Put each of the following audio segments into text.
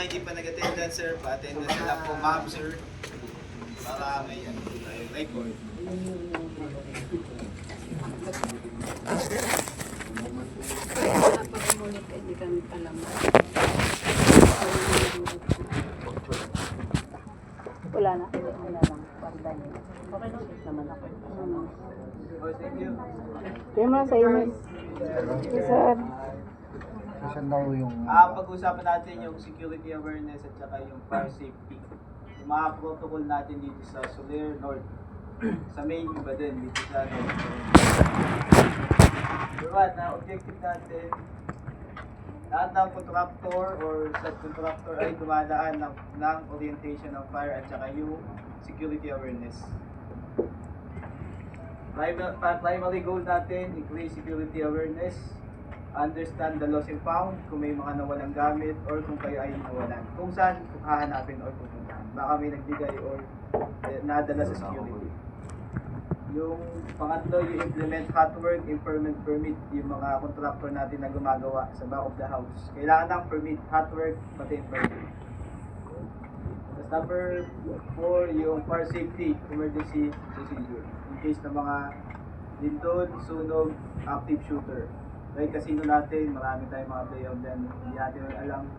hindi pa nag-attendance, sir, pa-attendance sila po, ma'am, sir. Para may ano tayo, record. Pag-umulit ay di kami palaman. Wala na. Wala lang. Parda niya. Okay naman ako. Oh, thank you. Kaya mo sa email. Yes, sir. Kasi daw yung... Pag-usapan natin yung security awareness at saka yung fire safety. Yung mga protocol natin dito sa Soler North. Sa main iba din, dito sa North. Diba, na objective natin, lahat ng contractor or subcontractor ay dumadaan ng orientation ng fire at saka yung security awareness. Primary goal natin, increase security awareness, understand the lost and found, kung may mga nawalang gamit or kung kayo ay nawalan. Kung saan hahanapin or pupuntahan. Baka may nagbigay or nadala sa security. Yung pangatlo, yung implement hot work, improvement permit, yung mga contractor natin na gumagawa sa back of the house. Kailangan ng permit, hot work, pati permit. Tapos number 4, yung fire safety, emergency procedure. In case ng mga lindol, sunog, active shooter. Kahit casino natin, marami tayong mga player dyan, hindi natin alam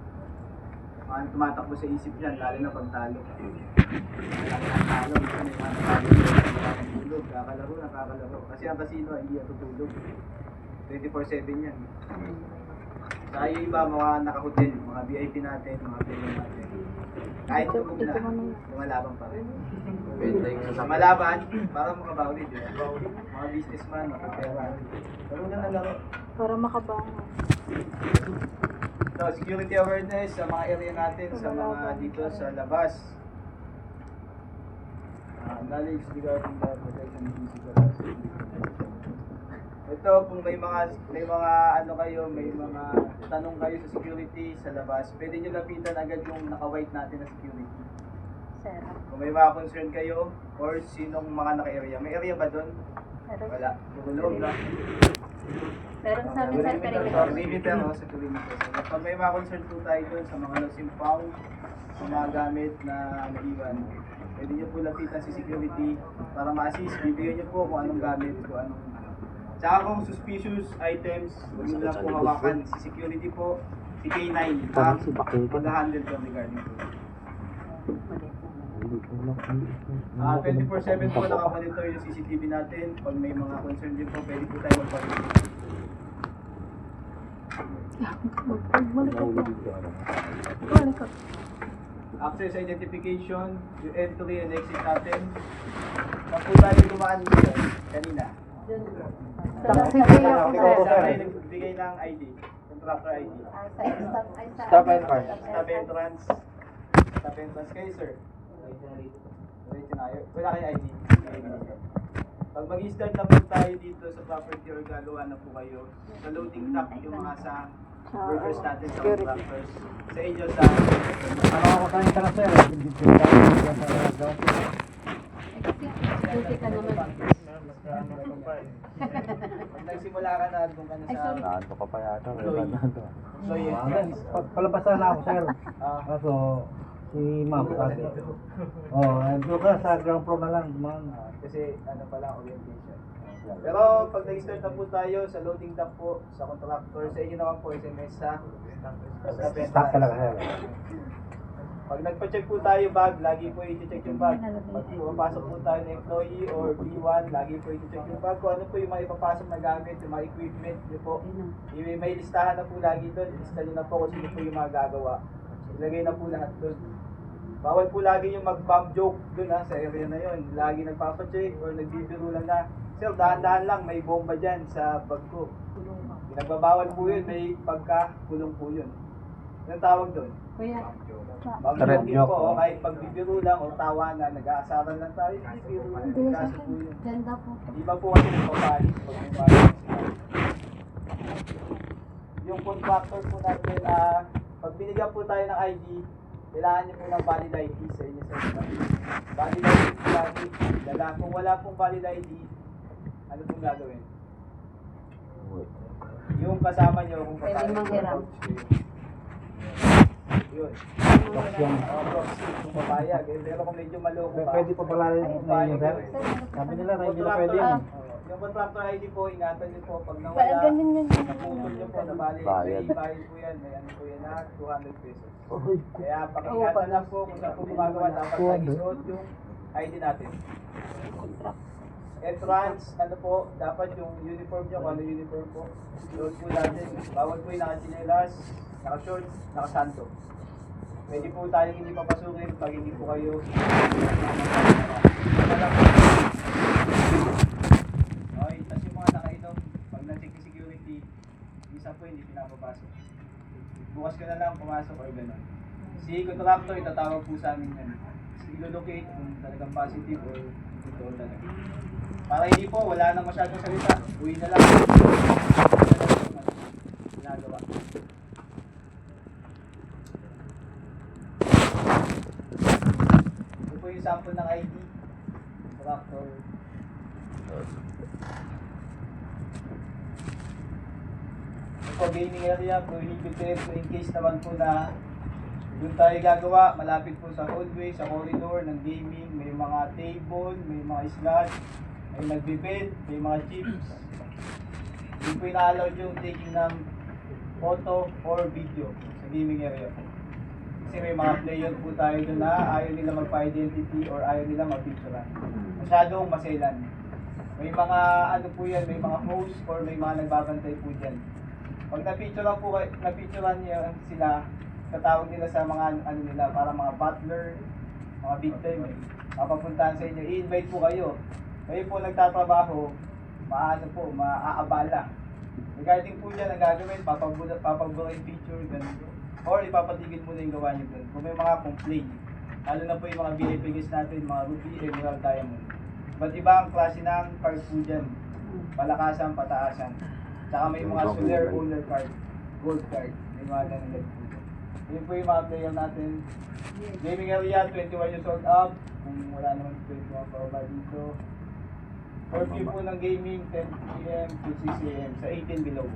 mga tumatakbo sa isip niyan, lalo na pagtalo. Talo, minsan may mga natulog, nakakalaro. Kasi ang casino hindi yan tutulog. 24/7 yan. Saka yung iba, mga nakahotel, mga VIP natin, mga player natin. Kahit tulog na, lumalaban pa rin. Sa malaban, para makabawi din. Mga businessman, mga pera. Laro na ng laro. Para makabangon. So, security awareness sa mga area natin, sa mga dito sa labas. Knowledge regarding the protection of physical assets. Ito, kung may mga ano kayo, may mga tanong kayo sa security sa labas, pwede nyo lapitan agad yung naka-white natin na security. Sir. Kung may mga concern kayo, or sinong mga naka-area. May area ba doon? Wala. Tulog lang. Meron sa amin, sir, perimeter. Perimeter, sa perimeter. So, pag may mga concern po tayo doon sa mga lost and found, sa mga gamit na naiwan, pwede nyo po lapitan si security para ma-assist. Bibigyan nyo po kung anong gamit, kung anong tsaka kung suspicious items, huwag nyo lang po hawakan. Si security po, si K9, mag-handle po regarding po. 24/7 po nakamonitor yung CCTV natin. Pag may mga concern din po, pwede po tayo magpapalitin. Access identification, yung entry and exit natin. Saan po tayo dumaan dito kanina? Tayo nagbigay ng ID, contractor ID. Stop and car. Stop entrance. Stop entrance kayo, sir. Wala kayo ID. Pag mag-start na po tayo dito sa property or gagawa na po kayo, sa loading dock yung mga sa workers natin, sa contractors. Sa inyo sa... Ano ako kayo ka na sir? Duty ka naman. Pag nagsimula ka na, kung ka na sa... Naan ko pa yata. So, yes. Palabasan na ako sir. Kaso, si ma'am sabi. Ando ka sa ground floor na lang. Kasi ano pala, orientation. Pero pag nag-start na po tayo sa loading dock po, sa contractor, sa inyo naman po SMS sa Stop talaga sir. Pag nagpa-check po tayo bag, lagi po i-check yung bag. Pag pumapasok po tayo ng employee or B1, lagi po i-check yung bag. Kung ano po yung mga ipapasok na gamit, yung mga equipment nyo po. May listahan na po lagi doon. Ilista nyo na po kung sino po yung mga gagawa. Ilagay na po lahat doon. Bawal po lagi yung mag-bomb joke doon sa area na yon. Lagi nagpapacheck or nagbibiro lang na, sir, dahan-dahan lang, may bomba dyan sa bag ko. Pinagbabawal po yun, may pagka-kulong po yun. Anong tawag doon? Kuya. Bomb joke yun po, kahit pagbibiro lang o tawanan, nag-aasaran lang tayo, bibiro lang, kaso po yun. Ganda po. Di ba po kasi nagpapalis pag may palis? Yung contractor po natin, pag binigyan po tayo ng ID, kailangan niyo po ng valid ID sa inyo sa staff. Valid ID po lagi. Dala, kung wala pong valid ID, ano pong gagawin? Yung kasama niyo kung Pwede manghiram. Yun. Option. Proxy, kung papayag. Pero kung medyo maloko ka, Pwede pa pala rin yun, sir? Sabi nila na hindi na pwede yun. Yung contractor ID po, ingatan niyo po pag Kaya nawala, ganun yun. naputol niyo po, nabali, Bayad. may bayad po yan, may ano po yan na 200 pesos. Uy, Kaya pakingatan lang po kung saan po gumagawa, dapat nag-isuot yung ID natin. Entrance, ano po, dapat yung uniform nyo, kung ano uniform po, doon po natin, bawal po yung nakachinelas, naka-short, nakasanto. Pwede po tayong hindi papasukin pag hindi po kayo okay, tas yung mga nakainom, pag na-check yung security, isa po hindi pinapapasok. Bukas ka na lang pumasok or gano'n. Si contractor, itatawag po sa amin yan. I-locate kung talagang positive or ito talaga. Para hindi po, wala nang masyadong salita. Uwi na lang. Ginagawa. Ito po yung sample ng ID. Contractor. Ito po, gaming area, prohibited. So in case naman po na doon tayo gagawa, malapit po sa hallway, sa corridor ng gaming, may mga table, may mga slot, may nagbibed, may mga chips. Hindi po ina-allowed yung taking ng photo or video sa gaming area. Kasi may mga player po tayo doon na ayaw nila magpa-identity or ayaw nila mag-picturean. Masyadong maselan. May mga ano po yan, may mga host or may mga nagbabantay po dyan. Pag na-picturean niya sila, katawag nila sa mga ano nila, para mga butler, mga big time eh. Mapapuntahan sa inyo, i-invite po kayo. Kayo po nagtatrabaho, maano po, maaabala. Regarding po dyan, ang gagawin, papabula yung picture, ganun. Or ipapatigil mo na yung gawa nyo doon. Kung may mga complaint, lalo na po yung mga VIP guests natin, mga ruby, emerald, diamond. Ba't iba ang klase ng card po dyan? Palakasan, pataasan. Tsaka may mga solar owner card, gold card, may mga ganun po. Yun po yung mga player natin. Gaming area, 21 years old up. Kung wala naman 21 pa ba dito. Curfew po ng gaming, 10 p.m. to 6 a.m. sa 18 below.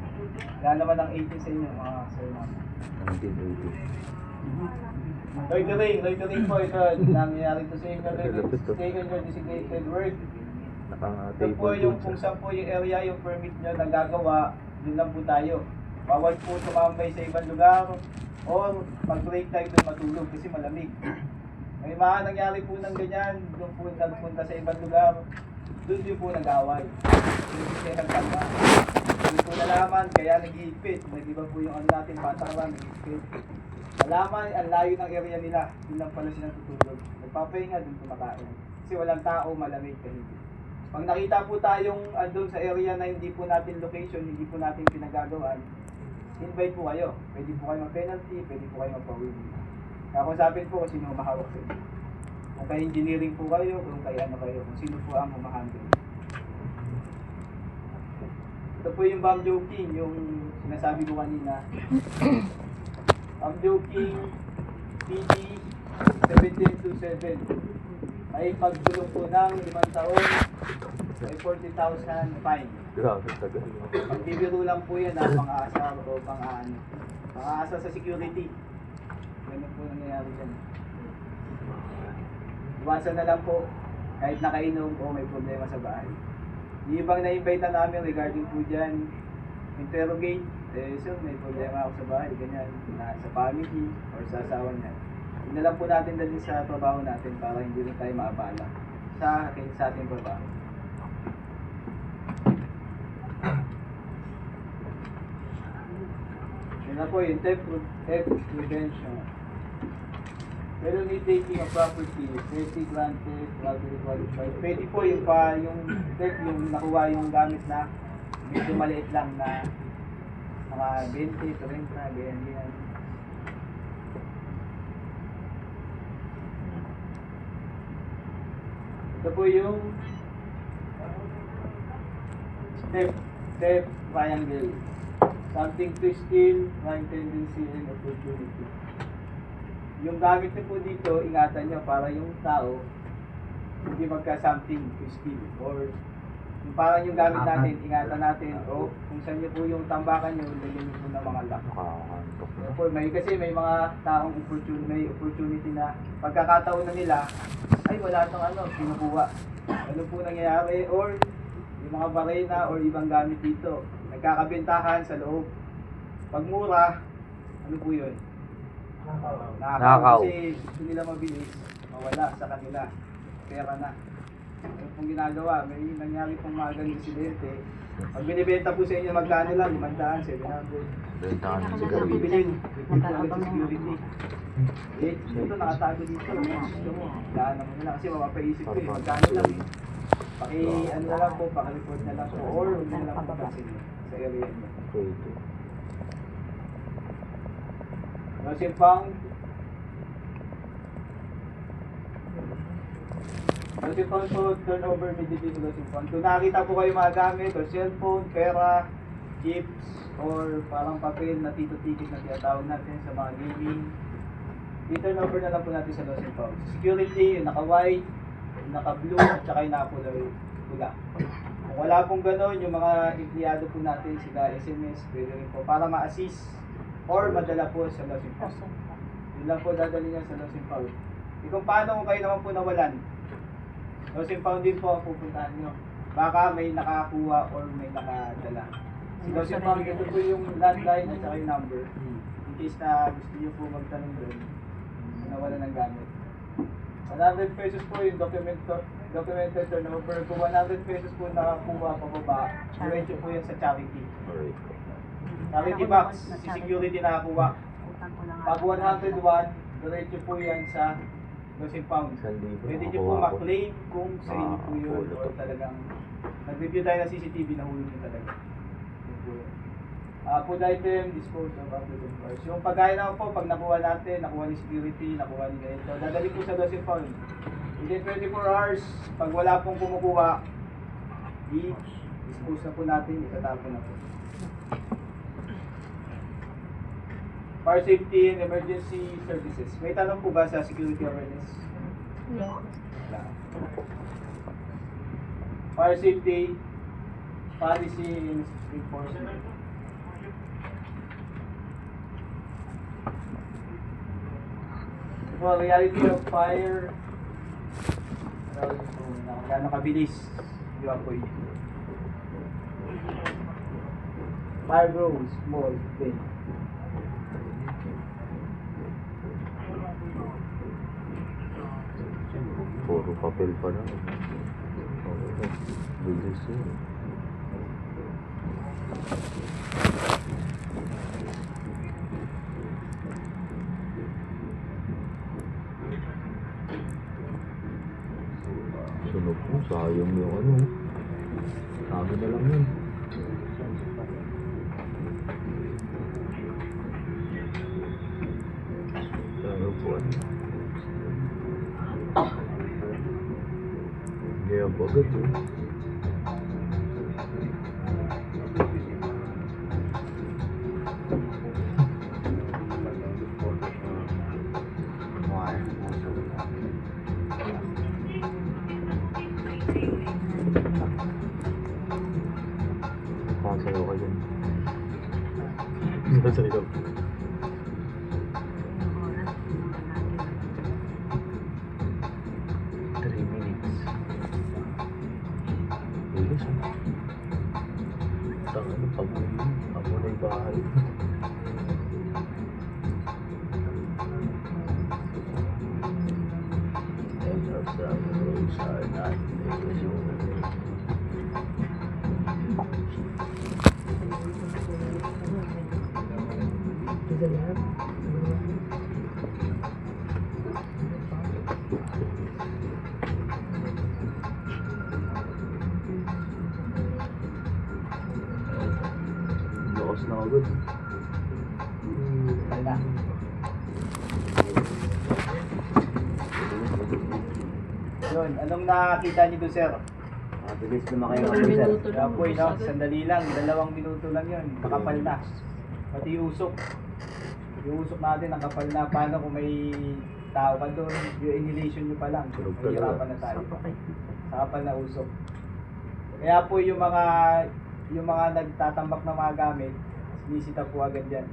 Wala naman ang 18 sa inyo, mga sir mga. 1980. Loitering po ito. Nangyayari to sa inyo. Stay on your designated work. Ito po yung kung saan po yung area, yung permit nyo na gagawa, yun lang po tayo. Bawal po tumambay sa ibang lugar. Or mag-break time doon matulog kasi malamig. May mga nangyari po ng ganyan, doon po nagpunta sa ibang lugar, doon yung po nag-away. Doon po siya nagtanda. Doon po nalaman, kaya nag-iipit. Nag-iba po yung ano natin, patakaran, nag-iipit. Nalaman, ang layo ng area nila, doon lang pala silang tutulog. Nagpapahinga, doon kumakain. Kasi walang tao, malamig, kahit. Pag nakita po tayong doon sa area na hindi po natin location, hindi po natin pinagagawan, invite po kayo. Pwede po kayo mag-penalty, pwede po kayo magpawili. Kakusapin po kung sino mahawak sa inyo. Kung kay engineering po kayo, kung kay ano kayo, kung sino po ang humahandle. Ito po yung bomb joking, yung sinasabi ko kanina. Bomb joking, PD 1727. May pagkulong po ng 5 taon, may 40,000 fine. Grabe, tagal. Pagbibiro lang po yan ha, pang-aasar o pang-ano. Pang-aasar sa security. Ganun po nangyayari dyan. Iwasan na lang po, kahit nakainom o may problema sa bahay. Yung ibang na-invite na namin regarding po dyan, interrogate, sir, may problema ako sa bahay, ganyan, sa family or sa asawa niya. Yun na lang po natin dali sa trabaho natin para hindi rin tayo maabala sa ating trabaho. Yun na po yung theft prevention. Felony taking of property, petty granted, robbery qualified. Pwede po yung theft, yung nakuha yung gamit na medyo maliit lang na mga 20, 30, ganyan. Ito po yung step triangle. Something to steal, crime tendency, and opportunity. Yung gamit niyo po dito, ingatan nyo para yung tao hindi magka-something to steal or Yung parang yung gamit natin, ingatan natin, o kung saan nyo po yung tambakan nyo, lagyan nyo po ng mga lock. Nakakantok na. Po, kasi may mga taong opportunity na pagkakataon na nila, ay wala tong ano, kinukuha. Ano po nangyayari? Or yung mga barena or ibang gamit dito, nagkakabentahan sa loob. Pag mura, ano po yun? Nakakaw. Kasi gusto nila mabilis, mawala sa kanila. Pera na. Ano pong ginagawa? May nangyari pong mga ganung insidente. Pag binibenta po sa inyo, magkano lang? 500, 700. Benta ka ng Siguro sigarilyo. bibilin. Bibili po agad sa security. Eh, ito nakatago dito. Gusto mo. Daan naman nila. Kasi mapapaisip ko eh. Magkano lang eh. Ano na lang po, paki-report na lang po. Or huwag na lang po kasi sa area nyo. Pwede. Lost and found. Lost and found po, turnover immediately to lost and found. Kung nakakita po kayo mga gamit or cellphone, pera, chips, or parang papel na tito-ticket na tinatawag natin sa mga gaming, i-turn over na lang po natin sa lost and found. Security, yung naka-white, yung naka-blue, at saka yung naka-pula. Kung wala pong gano'n, yung mga empleyado po natin, sila SMS, pwede rin po, para ma-assist or madala po sa lost and found. Yun lang po dadali niya sa lost and found. E kung paano kung kayo naman po nawalan, lost and found din po ang pupuntahan nyo. Baka may nakakuha or may nakadala. Si lost and found, ito po yung landline at saka yung number. In case na gusto nyo po magtanong doon, nawalan ng gamit. 100 pesos po yung documented turnover. Kung 100 pesos po nakakuha pababa, diretso po yan sa charity. Alright. Charity box, si security nakakuha. Pag 101, diretso po yan sa lost and found. 1,000 Pwede nyo po nakakuha ko. ma-claim kung sa inyo po yun Fulot. or talagang nag-review tayo ng CCTV, nahulog nyo talaga. Yun po yun. Food item, dispose of after cars. Yung pagkain naman po, pag nakuha natin, nakuha ni security, nakuha ni ganito, dadali po sa lost and found. Within 24 hours, pag wala pong kumukuha, i-dispose na po natin, itatapon na po. Fire safety and emergency services. May tanong po ba sa security awareness? Wala. Fire safety, policy and enforcement. Well, reality of fire. Gano'ng kabilis yung apoy. Fire grows small, big. Puro papel pa na. Bilis yun. Sunog po, sayang yung ano. Sabi na lang yun. Pero po ano. Hindi ang bagat eh. Sasayaw ka dyan. Sasayaw. 3 minutes. Bilis ah. Tanga na pag-uwi. Ako na yung bahay. And of the roads are not lakas na agad. Wala. Yun, anong nakakita niyo doon, sir? Mabilis naman kayo ako, sir. Kaya po, no, sandali lang, 2 minuto lang yun, nakapal na. Pati yung usok. Yung usok natin, nakapal na. Paano kung may tao ka doon, yung inhalation nyo pa lang. Tulog Mahirapan talaga. na tayo. Nakapal na usok. Kaya po yung mga nagtatambak ng mga gamit, sinisita po agad yan.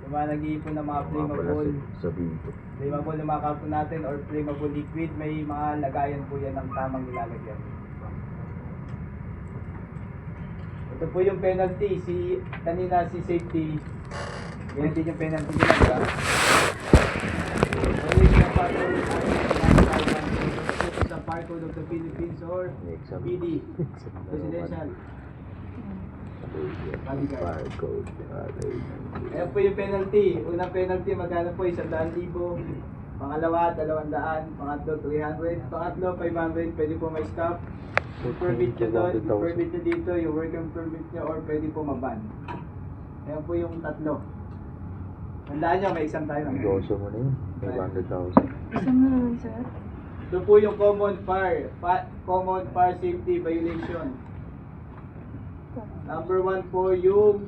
Yung mga nag-iipon ng mga flammable, Sa dito. flammable na mga karton natin or flammable liquid, may mga lagayan po yan ng tamang nilalagyan. Ito po yung penalty, kanina si safety, yan din yung penalty nila, diba? Mali yung sa Fire Code of the Philippines or PD, Presidential. Barcode. Ayan po yung penalty. Unang penalty, magkano po? 100,000. Pangalawa, 200. Pangatlo, 300. Pangatlo, 500. Pwede po may stop. Yung permit nyo doon, yung permit nyo dito, yung working permit nyo, or pwede po maban. Ayan po yung tatlo. Tandaan nyo, may exam tayo. Negosyo mo na yun. 500,000. Gusto mo naman, sir? Ito po yung common fire safety violation. Number 1 po yung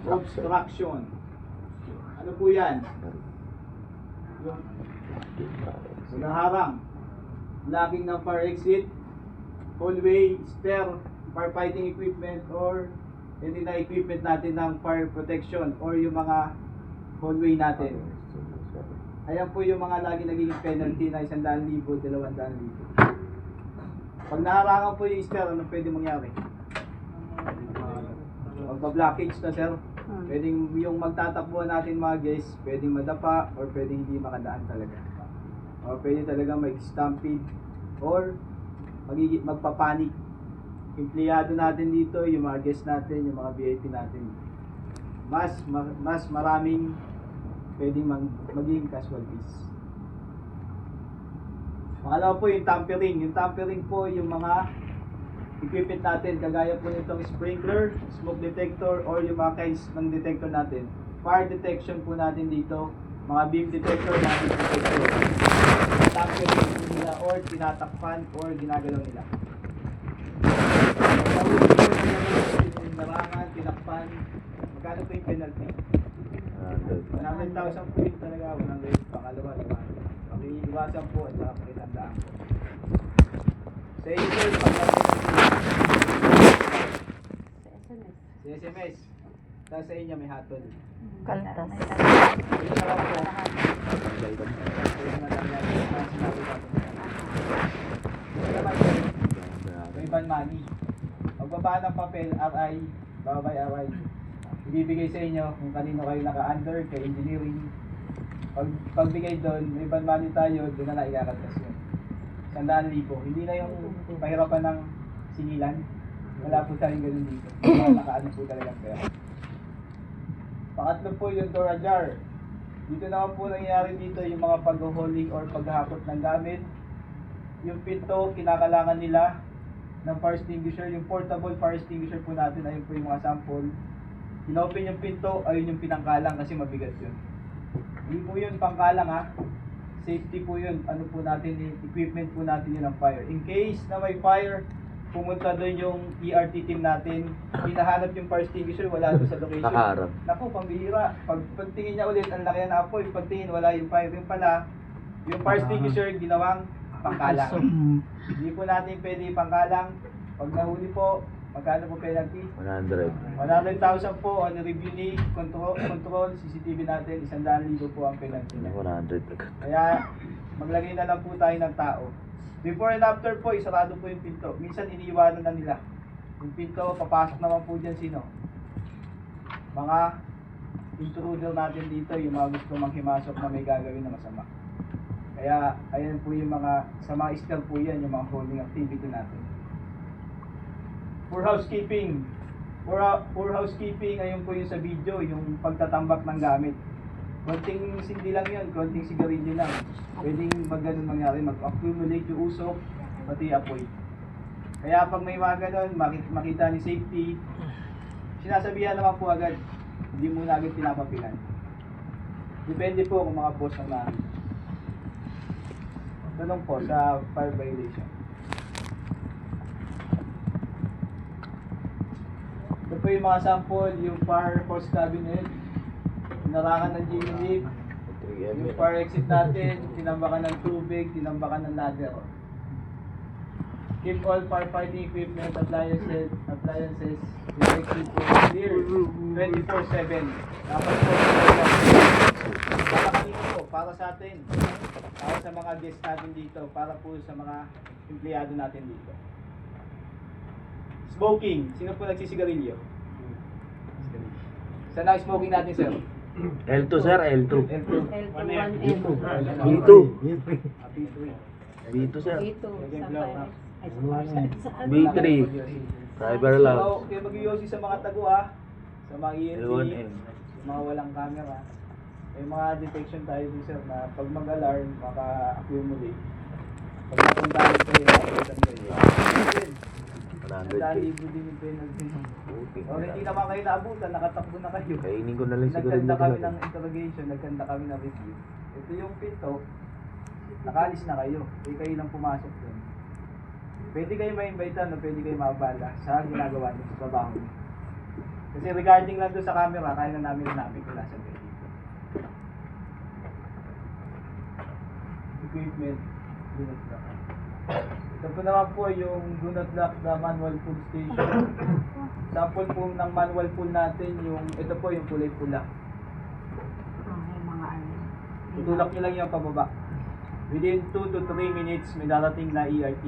obstruction. Ano po yan? Yung naharang, blocking ng fire exit, hallway, stair, firefighting equipment, or hindi na equipment natin ng fire protection or yung mga hallway natin. Ayan po yung mga lagi nagiging penalty na 100,000, 200,000. Pag naharangan po yung stair, ano pwede mangyari? Magpa-blockage na, sir. Pwedeng yung magtatakbo natin mga guys, pwedeng madapa or pwedeng hindi makadaan talaga. Or pwede talaga mag-stampede or magpapanik. Empleyado natin dito, yung mga guests natin, yung mga VIP natin. Mas maraming pwedeng maging casualties. Pangalawa po yung tampering. Yung tampering po yung mga equipment natin, kagaya po nitong sprinkler, smoke detector, or yung mga kinds ng detector natin. Fire detection po natin dito, mga beam detector, natin detector. Tampering po nila or tinatakpan or ginagalaw nila. Narangan, tinakpan, magkano po yung penalty? 100,000 po yun talaga, 100, pangalawa, naman. Pakiiwasan po at saka pakitandaan po. Sa inyo, Sa SMS. sa SMS, tapos sa inyo may hatol. Kaltas. Yung sarap po, may ban money. Pagbaba ng papel, RI, babay RI. Ibibigay sa inyo kung kanino kayo naka-under, kay engineering. Pagbigay doon, may ban money tayo, doon na ikakatas yun. 100,000. Hindi na yung pahirapan ng singilan. Wala po tayong ganun dito. Nakaano po talaga pera. Pangatlo po yung door ajar. Dito naman po nangyayari dito yung mga pag-holding or paghahakot ng gamit. Yung pinto, kinakalangan nila ng fire extinguisher. Yung portable fire extinguisher po natin, ayun po yung mga sample. Inopen yung pinto, ayun yung pinangkalang kasi mabigat yun. Hindi po yun pangkalang ha. Safety po yun. Ano po natin, equipment po natin yun ng fire. In case na may fire, pumunta doon yung ERT team natin, hinahanap yung fire extinguisher, wala doon sa location. Nakaharap. Naku, pambihira. Pagtingin niya ulit, ang laki na apoy. Pagtingin, wala yung fire. Yung pala, yung fire extinguisher, ginawang pangkalang. Hindi po natin pwede pangkalang. Pag nahuli po, magkano po penalty? 100. 100,000 po on review ni control CCTV natin, 100,000 po ang penalty niya. 100 agad. Kaya maglagay na lang po tayo ng tao. Before and after po, isarado po yung pinto. Minsan iniiwanan na nila. Yung pinto, papasok naman po dyan sino? Mga intruder natin dito, yung mga gusto manghimasok na may gagawin na masama. Kaya ayan po yung mga, sa mga still po yan, yung mga holding activity natin. For housekeeping. For housekeeping, ayun po yung sa video, yung pagtatambak ng gamit. Konting sindi lang yun, konting sigarilyo lang. Pwedeng ganun mangyari, mag-accumulate yung usok, pati apoy. Kaya pag may mga ganun, makita ni safety, sinasabihan naman po agad, hindi muna agad pinapapilan. Depende po kung mga boss ang namin. Tanong po sa fire violation. Ito po yung mga sample, yung fire hose cabinet, narangan ng G-Unit, yung fire exit natin, tinambakan ng tubig, tinambakan ng ladder. Keep all firefighting equipment, appliances, detected po clear 24/7. Dapat po, para kanino po, para sa atin, para sa mga guests natin dito, para po sa mga empleyado natin dito. Smoking, sino po nagsisigarilyo? Saan ang smoking natin, sir? L2 sir, L2. L2. L2, 1M. B2. B2 sir. B2, B3. Driver lang. So, kaya mag-iossi sa mga tago ha, sa mga ENT, L1M. sa mga walang camera. May mga detection tayo din sir na pag mag-alarm, maka-accumulate. Pag napuntahan ko yung nakalitan ko yun. Ang 100k. libo din yung penalty. O hindi naman kayo naabutan, nakatakbo na kayo. Kainin ko na lang siguro Nagkanda dito kami lang. ng interrogation, nagkanda kami ng review. Ito yung pinto, nakalis na kayo. Hindi kayo lang pumasok doon. Pwede kayo ma-invite o pwede kayo maabala sa ginagawa niyo sa trabaho niyo. Kasi regarding lang doon sa camera, kaya na namin kung nasa kayo dito. Equipment, do not lock. Ito po naman po yung do not lock the manual pull station. Sample po ng manual pull natin, yung ito po yung kulay pula. Yung mga ano. Tutulak nyo lang yung pababa. Within 2 to 3 minutes, may darating na ERT.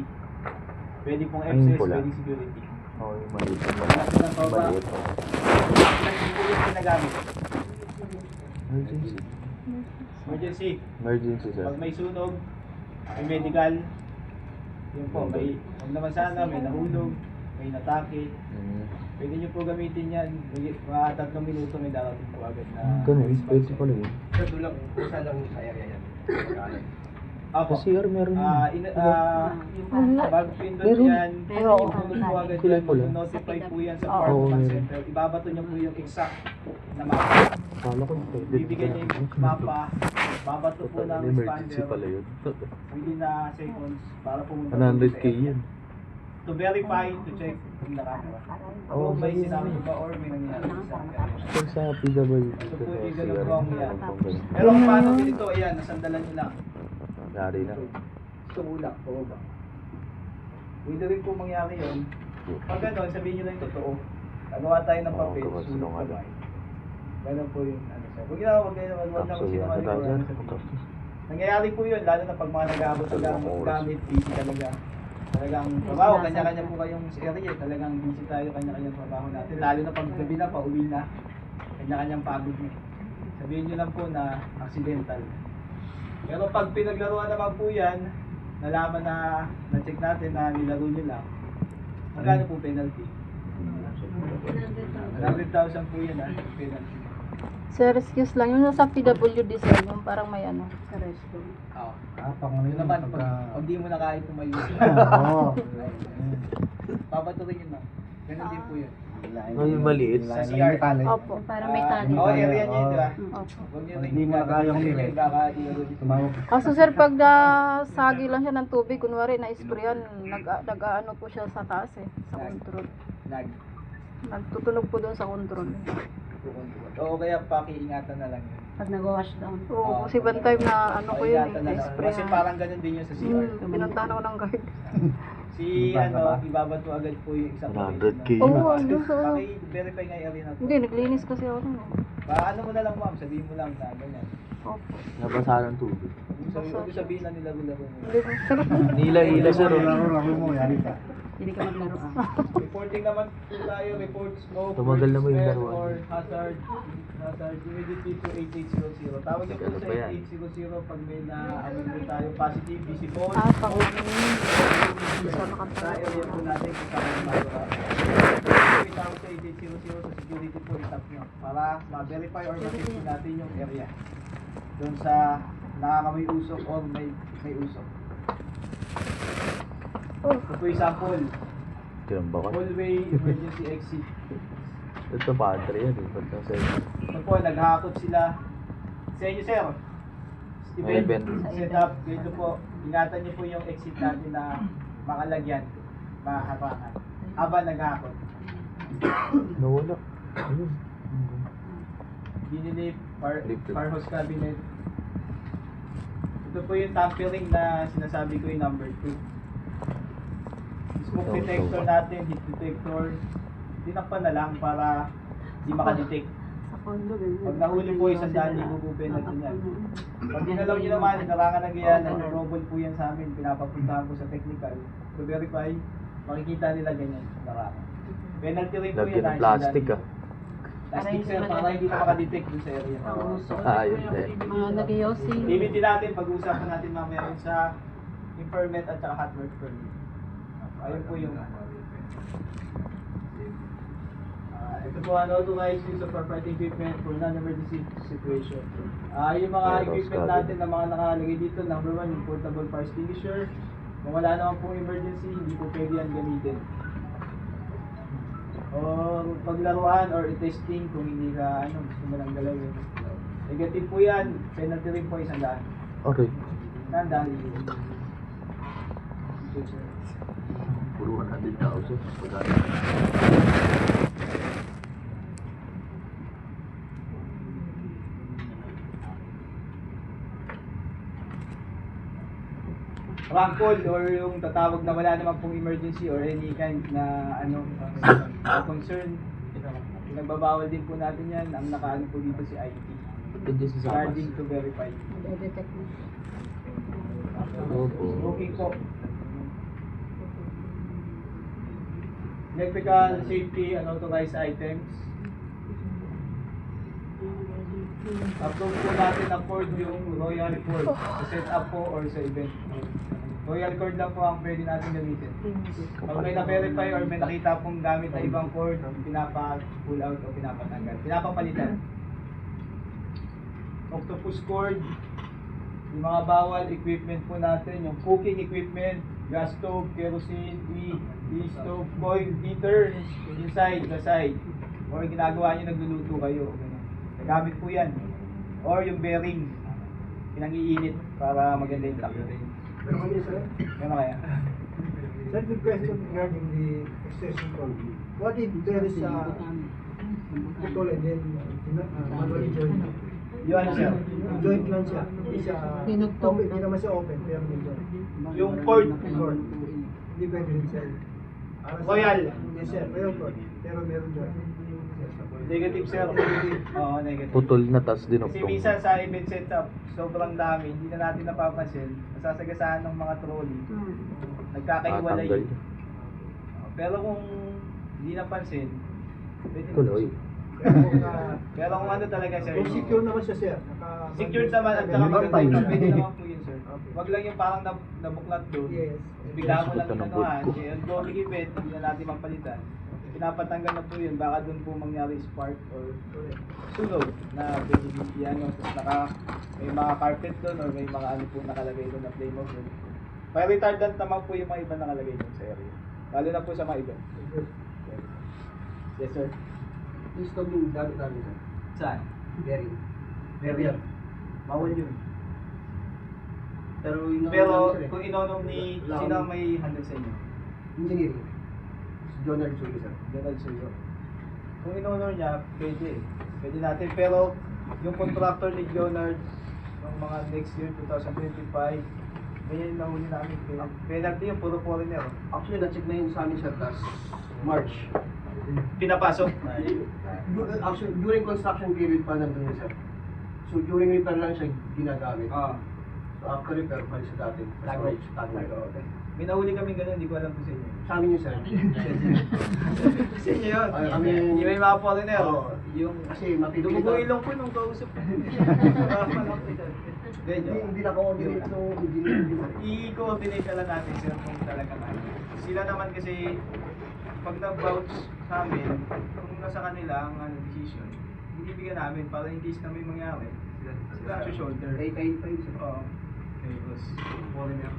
Pwede pong Ay, yung access, pula. pwede security. Oo, yung maliit. Natin ang pababa. Maliit. Ilang po yung ginagamit? Emergency. Emergency. Emergency sir. Pag may sunog, may medical, yun po, may, huwag naman sana, may nahulog, may natake. Mm. Pwede nyo po gamitin yan. Mga 3 minuto may darating po agad na Ganun, pwede pala yun. Sir, tulak po sana sa area yan. Apo. Sa CR meron yun. Bago pindot Meron. yan, Pero, ipunod po agad kulay yan, pula. notify po yan sa Oo, Farm Command meron. Center. Ibabato niyo po yung exact na mapa. Kala ko pwede. Bibigyan niya yung mapa, babato po ng Emergency expander pala yun. within na seconds para pumunta po 100k sa area. yan. To verify, to check kung nakamera. Oo, Kung may sabi sinabi niya. ba or may nangyari sa area. Pag sa PWD Ito ko po sa yung CR, ganun wrong yan. meron pang ganun. Pero kung paano ganito, ayan, nasandalan nyo lang. Yari na. Tumulak, pababa. Pwede rin po mangyari yun. Pag gano'n, sabihin nyo lang yung totoo. Gagawa tayo ng papel, Oo, gawa sulat sinungaling. kamay. Ganun po yung ano sir. Huwag na, huwag na, huwag na Tapos kung yan. sinungaling Tayo or dyan. ano sabihin. Nangyayari po yun, lalo na pag mga nag-aabot sa Dalawang oras. gamit, busy talaga. Talagang trabaho, kanya-kanya po kayong sa area, talagang busy tayo, kanya-kanyang trabaho natin. Lalo na pag gabi na, pauwi na, kanya-kanyang pagod na. Sabihin nyo lang po na accidental. Pero pag pinaglaruan naman po yan, nalaman na na-check natin na nilaro nyo lang, magkano po penalty? 100,000 po yan penalty. Sir, excuse lang, yung nasa PWD sir, yung parang may ano, sa restroom. Oo. Pang ano Yun yun, naman, pagka... pag di mo na kahit tumayo. Oo. Babaturin yun lang. Ganun din po yun. Oh, yung maliit. Sa CR. Opo, parang may tali. Oo, area niya yun, di ba? Opo. Huwag nyo Hindi mo na kayang humirit. Tumawag. Kaso sir, pag sagi lang siya ng tubig, kunwari na-sprayan, nag-ano po siya sa taas eh, sa control. Nagtutunog po doon sa control. Oo, kaya pakiingatan na lang yun. Pag nag-wash down. Oo, kasi one time na ano ko yun Pakiingatan eh, na lang. na-spray Kasi parang ganun din yun sa CR. Pinuntahan ako ng guard. Si ano, ibabato agad po yung isang 100K. Oo, yun sa... Paki-verify nga yung area na to. Hindi, naglinis kasi ako nun. Paano mo na lang ma'am, sabihin mo lang na ganyan. Opo. Nabasa ng tubig. Huwag sabihin na nilaro-laro mo. Hindi, sir. Hila-hila sir. Laro mo, yari ka. Hindi ka maglaro Reporting naman po tayo, report smoke, Tumagal na ba yung smell, laruan? or hazard immediately to 8800. Tawag niyo po Ano sa ba yan? 8800 pag may na-amin po tayo positive, visible, Pang sa area po natin kung saan yung magawa. Tawag sa 8800 sa security po itap nyo para ma-verify or ma-check natin yung area doon sa nakakamoy usok or may usok. Ito po yung sample. Tinamba ka. Hallway emergency exit. Ito padre yan eh. Ba't nasa Ito po, naghahakot sila. Sa inyo, sir. Steven, Event. set up. Dito po, ingatan niyo po yung exit natin na makalagyan, mahabangan. Habang naghahakot. nawala? Ayun. Dinilip, Lift. firehouse cabinet. Ito po yung tampering na sinasabi ko yung number 2. smoke detector natin, heat detector, tinakpan na lang para di makadetect. Sa condo, ganyan. Pag nahuli po, 100,000 po penalty niyan. Pag dinalaw nyo naman, inarangan ng yan, nag-trouble po yan sa amin, pinapapuntahan ko sa technical to verify, makikita nila ganyan, narangan. Penalty rin po Lagyan yan. ng plastic ah. Plastic sir, para hindi na makadetect dun sa area. Ayun din. Mga nag-yosi. Limitin natin, pag-uusapan natin mamaya yun sa permit at saka hot work permit. Ayun po yung ito po unauthorized use of property equipment for non-emergency situation. Yung mga equipment natin na mga nakalagay dito, number 1, yung portable fire extinguisher. Kung wala naman pong emergency, hindi po pwede yan gamitin. O paglaruan or testing kung hindi ka gusto mo lang galawin. Negative po yan, penalty rin po 100. Okay. Nandaan. Puro 100,000. Rank call or yung tatawag na wala naman pong emergency or any kind na concern. Nagbabawal din po natin yan. Ang nakaano po dito si IT. Hindi sa sabas. Guarding to verify. Detect mo. Opo. Smoking po. Electrical safety and authorized items. Approve po natin na cord yung royal cord sa setup po or sa event. Royal cord lang po ang pwede natin gamitin. Pag may na-verify or may nakita pong gamit na ibang cord, pinapa-pull out o pinapatanggal. Pinapapalitan. Octopus cord, yung mga bawal equipment po natin, yung cooking equipment, gas stove, kerosene, stove, coil, heater, inside, the side. Or ginagawa nyo, nagluluto kayo. Nagamit po yan. Or yung bearing, pinang-iinit para maganda yung takbo. Ano kaya? Sir, the question regarding the extension code. What if there is a putol and then manually joint? Yung ano sir? Joint lang siya. Hindi siya Pinugtong. open, hindi naman siya open, pero may joint. Yung cord. Cord. Hindi pwede rin siya. Royal. Yes sir, royal cord. Pero meron joint. Negative sir. Oo, negative. Putol na tas Kasi dinugtong. minsan sa event setup, sobrang dami, hindi na natin napapansin. Nasasagasaan ng mga trolley. Nagkakaiwalay. Tatanggal. Pero kung hindi napansin, pwede Tuloy. Pero kung ano talaga sir, Kung secure naman siya sir. secured naman at saka maganda Time. yung pwede naman po yun sir. Wag lang yung parang nabuklat doon. Yes. Bigla mo lang Suot na ng inanuhan, board ko. yung going event, hindi na natin mapalitan. Pinapatanggal na po yun, baka doon po mangyari spark or sunog na pwede yan, tapos may mga carpet doon or may mga ano po nakalagay doon na flammable. Fire retardant naman po yung mga iba nakalagay doon sa area. Lalo na po sa mga iba. Yes sir. Please stop yung dami-dami sir. Saan? Very. Barrier. Bawal yun. Pero yung Pero kung inonong ni, sino ang may handle sa inyo? engineering. Jonard Suyo sir. General Suyo. Kung inonor niya, pwede. Pwede natin. Pero yung contractor ni Leonard, ng mga next year, 2025, ganyan yung nahuli namin. Penalty yung puro foreigner. Actually, na-check na yun sa amin sir last March. Pinapasok. Actually, during construction period pa nandun yun sir. So during repair lang siya ginagamit. Ah. So after repair, balik sa dati. Tago. Tago. Okay. May nahuli kami ganun, hindi ko alam kung sa inyo. Sa amin yun sir. Sa inyo yun. Ay, kami- Yung may mga foreigner. Oo. Yung Kasi mapipilitan. dumugo ilong ko nung kausap. Hindi na coordinate nung engineering. I-coordinate na lang natin sir kung talagang ano. Sila naman kasi pag nag-vouch sa amin, kung nasa kanila ang decision, binibigyan namin para in case na may mangyari. Sila ang shoulder. Kay sir. Oo. Okay, boss. Foreigner.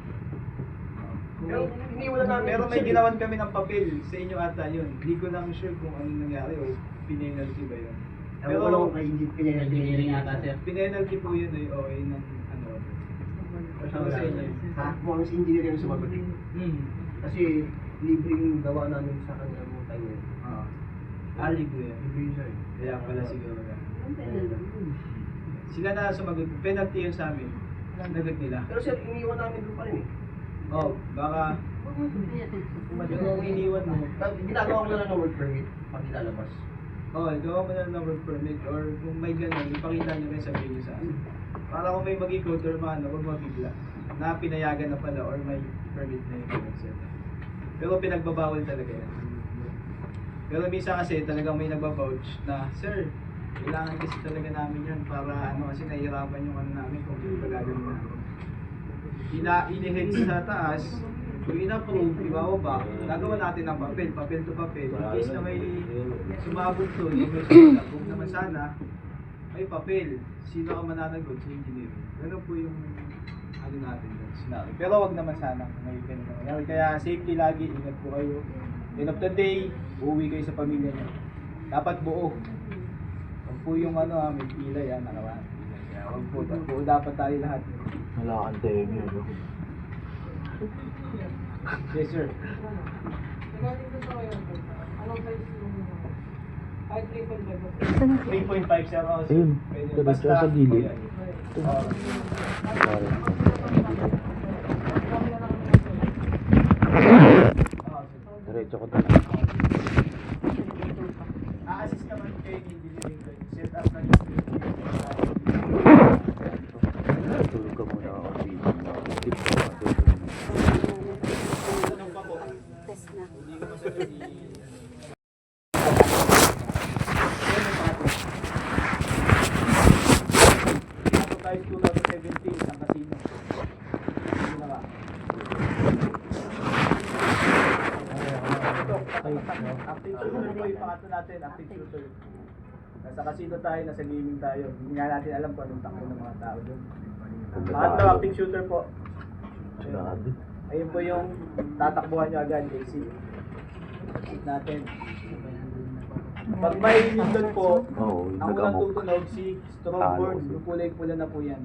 Pero iniwan na namin. Pero may ginawan kami ng papel sa inyo ata yun. Hindi ko lang sure kung anong nangyari o pinenalty ba yun. Pero wala kong kay engineering ata sir. Pinenalty po yun eh, okay ng ano. Ano sa inyo? Ha? Mukhang si engineer yung sumagot eh. Kasi libreng gawa namin sa kanila mga time yun. Libre yan. Libre yun sir. Kaya pala siguro ka. Sila na sumagot. Penalty yun sa amin. Nagot nila. Pero sir, iniwan namin doon pa rin eh. Oh, baka Yung iniwan mo. Ginagawa ko na ng work permit pag ilalabas. Oo, gawa mo na ng work permit or kung may ganun, ipakita nyo rin sa video sa akin. Para kung may mag-ikot or mga huwag mabigla na pinayagan na pala or may permit na yung sir. Pero pinagbabawal talaga yan. Pero minsan kasi talagang may nagbabouch na, sir, kailangan kasi talaga namin yan para ano kasi nahihirapan yung ano namin kung gagawin namin. Ina-head sa taas, kung in-approve, ibababa, gagawa natin ng papel to papel. In case na may sumabog doon, yung may sumunod, kung naman sana, may papel. Sino ka mananagot sa engineering? Ganun po yung ano natin doon, sinabi. Pero wag naman sana, may ganun na mangyari. Kaya safety lagi, ingat po kayo. End of the day, uuwi kayo sa pamilya niyo. Dapat buo. Wag po yung ano, may pilay, nakawan. Kaya wag po, buo dapat tayo lahat. Wala kang time yun, no? Yes, sir. Saan? 3.5 sir. Oh, Ayun, pwede. diretso sa gilid. Oh. Sorry. Diretso ko doon. A-assist naman kayo ni engineering kayo. Set up na Tulog ka muna ako. Skip ko nga doon. Tanong pa po. Test na. Hindi ko masagot Ako tayo 2017, isang casino. Hindi na ba? Ito, active shooter po yung pangatlo natin, active shooter. Nasa casino tayo, nasa gaming tayo. Hindi nga natin alam kung anong takbo ng mga tao doon. Pangatlo, active shooter po. Sunod. Ayun po yung tatakbuhan nyo agad, exit. Exit natin. Pag may nindot po, Oo, ang unang nag-amok. tutunog si strobe board, yung kulay pula na po yan.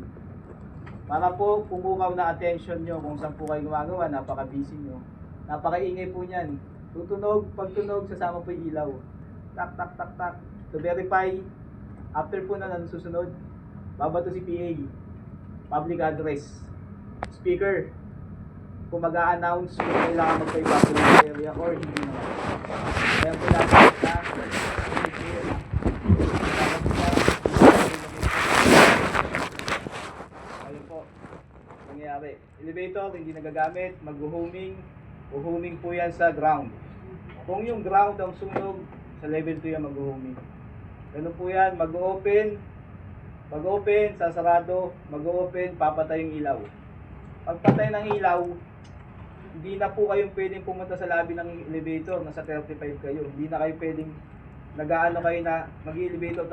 Para po pumukaw na attention nyo kung saan po kayo gumagawa, napaka-busy nyo. Napaka-ingay po niyan. Tutunog, pag tunog, sasama po yung ilaw. Tak, tak, tak, tak. To verify, after po na susunod, babato si PA. Public address. Speaker. Kung mag-a-announce kung kailangan magpa-evacuate area or hindi naman. Kaya po natin na ayun po, nangyayari. Elevator, hindi nagagamit, mag-homing. Uhuming po yan sa ground. Kung yung ground ang sunog, sa level 2 yan mag-homing. Ganun po yan, mag-open, sasarado, mag-open, papatay yung ilaw. Pagpatay ng ilaw, hindi na po kayong pwedeng pumunta sa lobby ng elevator, nasa 35 kayo. Hindi na kayo pwedeng nag-aano kayo na mag-elevator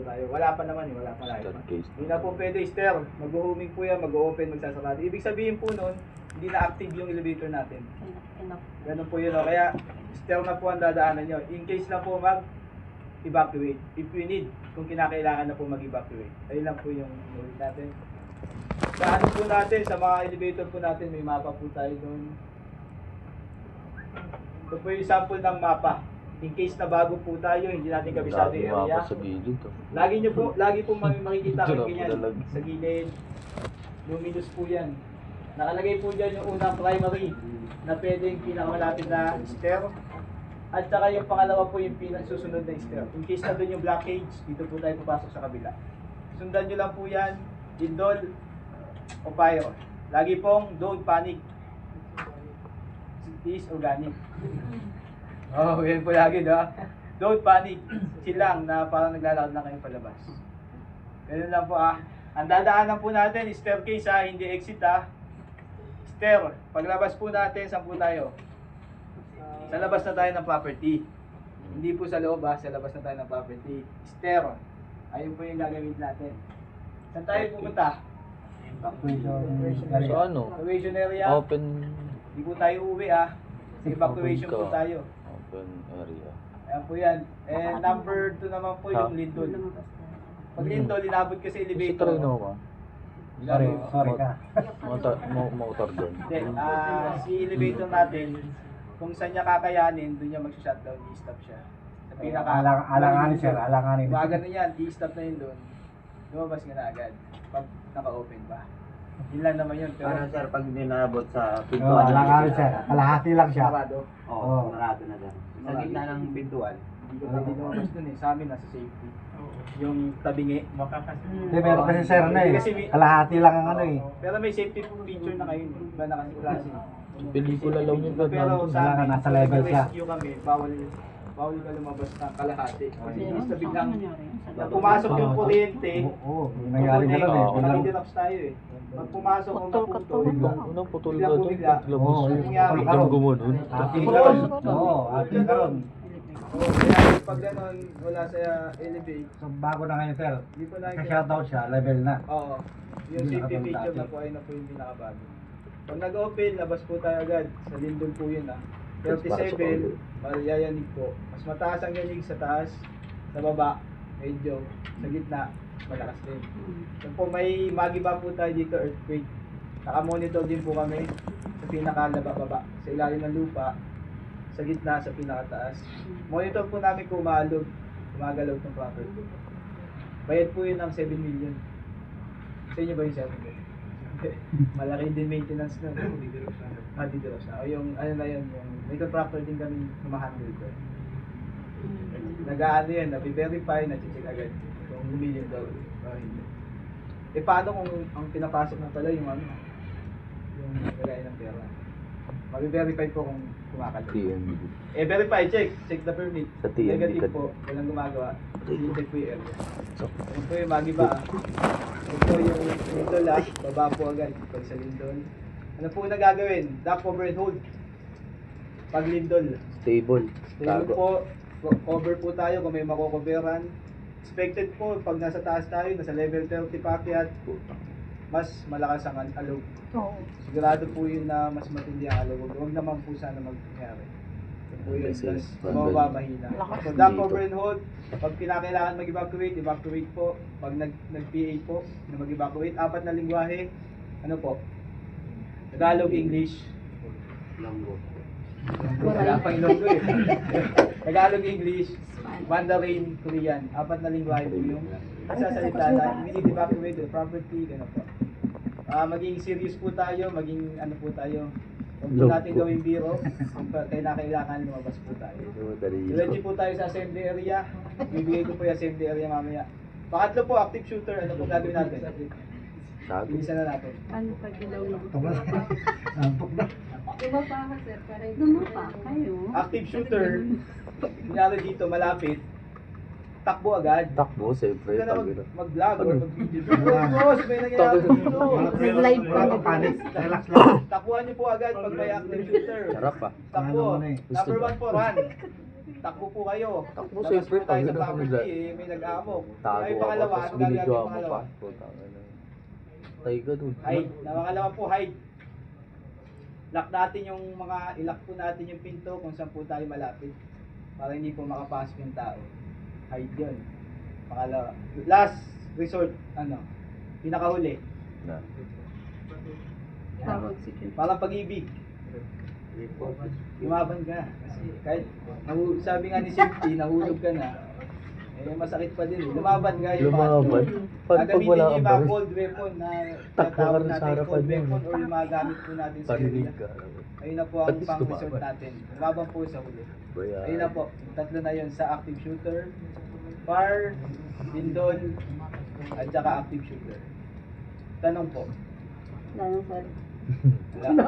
tayo. Wala pa naman wala pa live. Hindi na po pwede stair, mag-homing po yan, mag-open, magsasarado. Ibig sabihin po nun, hindi na active yung elevator natin. Enough. Ganun po yun, no? Kaya stair na po ang dadaanan nyo. In case na po mag-evacuate. If we need, kung kinakailangan na po mag-evacuate. Ayun lang po yung ulit natin. Sa ano po natin, sa mga elevator po natin, may mapa po tayo doon. Ito po yung sample ng mapa. In case na bago po tayo, hindi natin kabisado yung area. Sa gilid, oh. Lagi po makikita kayo Ito na ganyan. po Sa gilid. Luminous po yan. Nakalagay po dyan yung unang primary na pwedeng pinakamalapit na stair. At saka yung pangalawa po yung susunod na stair. In case na doon yung blockage, dito po tayo papasok sa kabila. Sundan nyo lang po yan. Indol o fire. Lagi pong don't panic. It is organic. Oh, yan po lagi, no? Don't panic. Silang na parang naglalakad na kayo palabas. Ganun lang po, Ang dadaanan po natin, staircase, hindi exit, Stair. Paglabas po natin, saan po tayo? Sa labas na tayo ng property. Hindi po sa loob, sa labas na tayo ng property. Stair. Ayun po yung gagawin natin. Saan tayo pupunta? So ano? Evacuation area. Open. Hindi po tayo uuwi, Sa evacuation po tayo. Open area. Ayan po yan. And number 2 naman po yung lindol. Pag lindol, inabot kasi Sa elevator. treno ka. Sorry ka. Motor doon. Hindi, si elevator natin, kung saan niya kakayanin, doon niya mag-shutdown, i-stop siya. Sa pinaka... Alanganin, sir. Alanganin. Mga ganun yan, i-stop na yun doon. Lumabas ka na agad. Pag naka-open ba. Yun lang naman yun. Pero, Parang sir, pag hindi naabot sa Oo, pintuan. nakakari sir. Kalahati lang siya. sarado. Oo, sarado na sir. Sa gitna ng pintuan. Hindi ko pwede lumabas dun eh. Sa amin, nasa safety. Yung tabingi. Hindi, meron kasi sir na eh. Kasi may- Kalahati lang ang ano eh. Pero may safety feature na kayo. Iba na kasi klase. Pelikula lang yun. Pero sa Wala ka, amin, nasa level pag siya. rescue kami, bawal ka lumabas ng kalahati. Kasi Meron basta sa biglang nangyari. Sa pumasok yung kuryente, Oo, may nangyari ka lang eh. Biglang- nakidiraps tayo eh. Pag pumasok ang naputol, Unang putol bigla ka po doon. bigla. Paglabas. Oo, yung nangyari. Biglang gumunod. Ating Oo, karon. Oo, ating karon. Kaya pag gano'n, wala sa elevate, So bago na ngayon sir. hindi po Kasi nakikita. shoutout siya, level na. Oo. Yung Hindi safety nakabalik feature dati. na po ay na po yung pinakabago. Pag nag-open, labas po tayo agad. Sa Lindol po yun ah. 37, yayanig po. Mas mataas ang yanig sa taas, sa baba, medyo, sa gitna, malakas din. So po may magiba po tayo dito, earthquake. Naka-monitor din po kami sa pinaka-baba, sa ilalim ng lupa, sa gitna, sa pinakataas. Monitor po namin kung gumagalaw ng property. Bayad po yun ng 7 million. Sa inyo ba yung 7 million? Malaki din maintenance nun. Didiros na. O yung ano na yun, yung may contractor din kami humahandle ko. Nag-aano yan, nabi-verify, na-check agad kung million daw. Eh paano kung ang pinapasok na pala yung ano, yung nagay ng pera? Mabi-verify po kung kumakalo. TMD. Eh verify, check the permit. Sa TMD Negative ka- po, walang gumagawa. I-check po yung area. Ito po yung magiba. Ito yung lindol baba po agad pag sa lindol. Ano po na gagawin? Dock cover and hold. Pag lindol. Stable. Stable Tago. po, cover po tayo kung may makocoveran. Expected po, pag nasa taas tayo, nasa level 30 pakyat, mas malakas ang alog. Oo. Sigurado po yun na mas matindi ang alog. Huwag naman po sana mangyari. Yun po yun, Kasi, mas mababahina. Lakas So, dock dito. cover and hold. Pag kinakailangan mag-evacuate, evacuate po. Pag nag-PA po, na mag-evacuate, 4 na lingwahe, ano po? Tagalog, English. Wala pang ilonggo eh. Tagalog, English, Mandarin, Korean. 4 na lingwahe po yung sasalita na immediate evacuate the property, gano'n po. Maging serious po tayo, maging ano po tayo. Huwag po Love natin po. gawing biro. Kung kailangan lumabas po tayo. Ready po tayo sa assembly area. Bibigay ko po yung assembly area mamaya. Pangatlo po, active shooter. Ano po gagawin natin? Tago. Bilisan na natin. Ano pag ilaw lang? Antok na. Dumapa kayo. Active shooter, kunyari dito malapit, takbo agad. Takbo, siyempre. Huwag ka na Tago na. mag-vlog or Ano? mag-video. Boss, may nangyayari dito. Nag-live po. Wala kang panic. Relax lang. Takbuhan niyo po agad pag may active shooter. Sarap ah. Takbo. Ano naman eh. Number 1 po, run. Takbo po kayo. Takbo, Labas siyempre, po tayo sa pag ganun property, nag- eh, may nag-aamok. Tago Ay, ako, pangalawa, tapos ano gagawin binidyo yung ako pangalawa? pa. Putang ina. Tay ka dun. Hide. Na pangalawa po, hide. Lock natin yung ilock po natin yung pinto kung saan po tayo malapit. Para hindi po makapasok yung tao. Hide yun. Pangalawa. Last resort, pinakahuli. Na. Tawag security. Parang pag-ibig. Lumaban ka. Kasi kahit, sabi nga ni safety, nahulog ka na, eh masakit pa din eh. Lumaban ka. Lumaban? Pag Gagamitin wala niyo yung kang mga baril, cold weapon na takbo ka tinatawag rin sa natin harapan cold niya. weapon or yung mga gamit po natin sa parinig area. ka. Ayun na po At ang least pang resort lumaban. natin. Lumaban po sa huli. Bayan. Ayun na po. Tatlo na yun sa active shooter, far, lindol, at saka active shooter. Tanong po. Lalo sa Wala.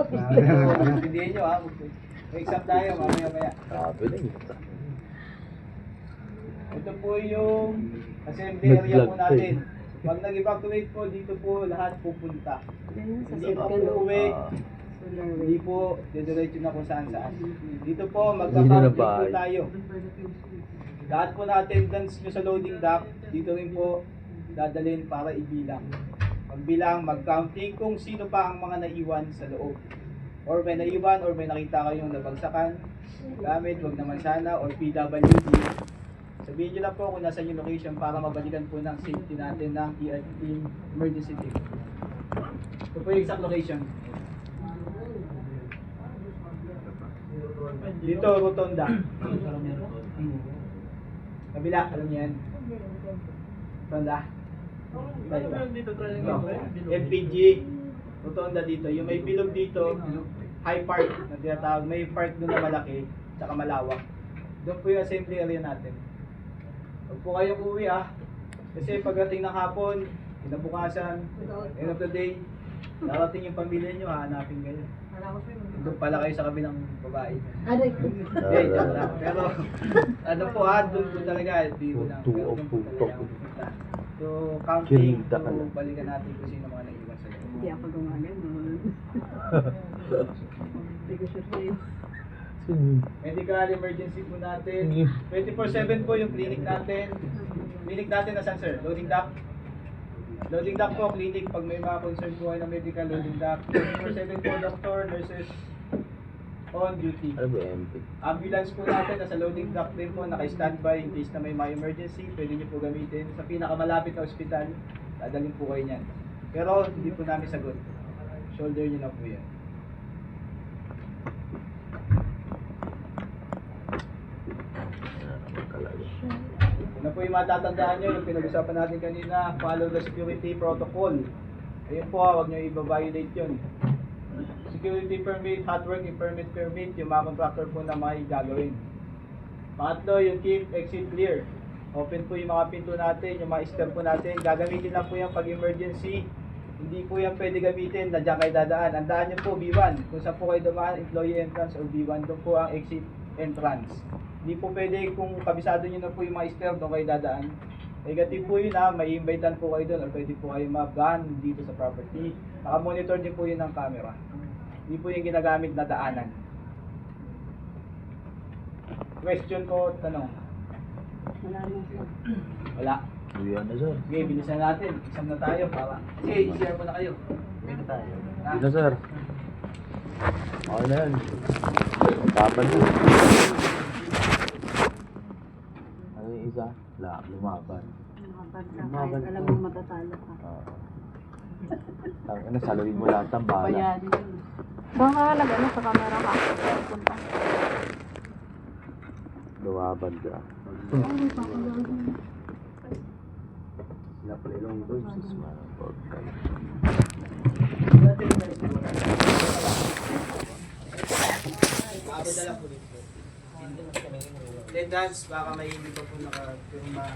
Hindi nyo ha. May exam tayo mamaya-maya. Sabi na yun. Ito po yung assembly area po Nag-vlog natin. Pag nag-evacuate po, dito po lahat pupunta. ganyan sa Hindi po circle. uuwi. Solar Hindi po didiretso na kung saan saan. Dito po, Hindi na magka-count po bahay. tayo. Lahat po na attendance nyo sa loading dock, dito rin po dadalhin para ibilang. Magbilang, mag-counting kung sino pa ang mga naiwan sa loob. Or may naiwan or may nakita kayong nabagsakan, gamit, wag naman sana, or PWD. Sabihin nyo lang po kung nasa yung location para mabalikan po ng safety natin ng ER team, emergency team. Ito po yung exact location. Dito, rotonda. Kabila, alam niyo yan. Rotonda. Ito. MPG, rotonda dito. Yung may bilog dito, high park na tinatawag. May park doon na malaki, tsaka malawak. Doon po yung assembly area natin. Huwag po kayong uwi kasi pagdating ng hapon, kinabukasan, end of the day, darating yung pamilya nyo, hahanapin kayo. Doon pala kayo sa kabilang babae. Joke lang. Pero, ano po doon po talaga, dito lang. Pero doon po talaga ang pupunta. So, counting, so, balikan natin kung sino mga naiwan sa'yo. Hindi ako gumagano. Hindi ko sure sa'yo. Medical emergency po natin. 24/7 po yung clinic natin. Clinic natin na saan, sir? Loading dock? Loading dock po, clinic. Pag may mga concern po kayo ng medical, loading dock. 24/7 po, doctor, nurses on duty. Ano ba MP? Ambulance po natin, nasa loading dock din po, naka-standby in case na may mga emergency, pwede nyo po gamitin. Sa pinakamalapit na ospital, dadalhin po kayo niyan. Pero hindi po namin sagot. Shoulder nyo na po yan. Ano po yung matatandaan nyo, yung pinag-usapan natin kanina, follow the security protocol. Ayun po, huwag nyo i-violate yun. Security permit, hot working permit, yung mga contractor po na may gagawin. Pangatlo, yung keep exit clear. Open po yung mga pinto natin, yung mga stair po natin. Gagamitin lang po yan pag emergency. Hindi po yan pwede gamitin na dyan kayo dadaan. Ang daan nyo po, B1. Kung saan po kayo dumaan, employee entrance or B1, doon po ang exit entrance. Hindi po pwede kung kabisado nyo na po yung mga stair, doon kayo dadaan. Negative po yun may invitean po kayo doon or pwede po kayo ma-ban dito sa property. Naka-monitor din po yun ng camera. Hindi po yung ginagamit na daanan. Question ko, tanong. Wala na sir. Wala. Uwian na sir. Sige, bilisan natin. Exam na tayo para. Sige, i-share mo na kayo. Uwi na tayo. Hindi na sir. Okay na yan. Tapan na. Ano yung isa? Lumaban. Kahit alam mo matatalo ka. Tangina, saluhin mo lahat ng bala. Bayani yun. Baka lagay sa camera ka. Punta. Lumaban ka. Sila pala ilong doon. Sus, man. Portal. Dala po dito. Attendance, baka may hindi pa po nakapirma.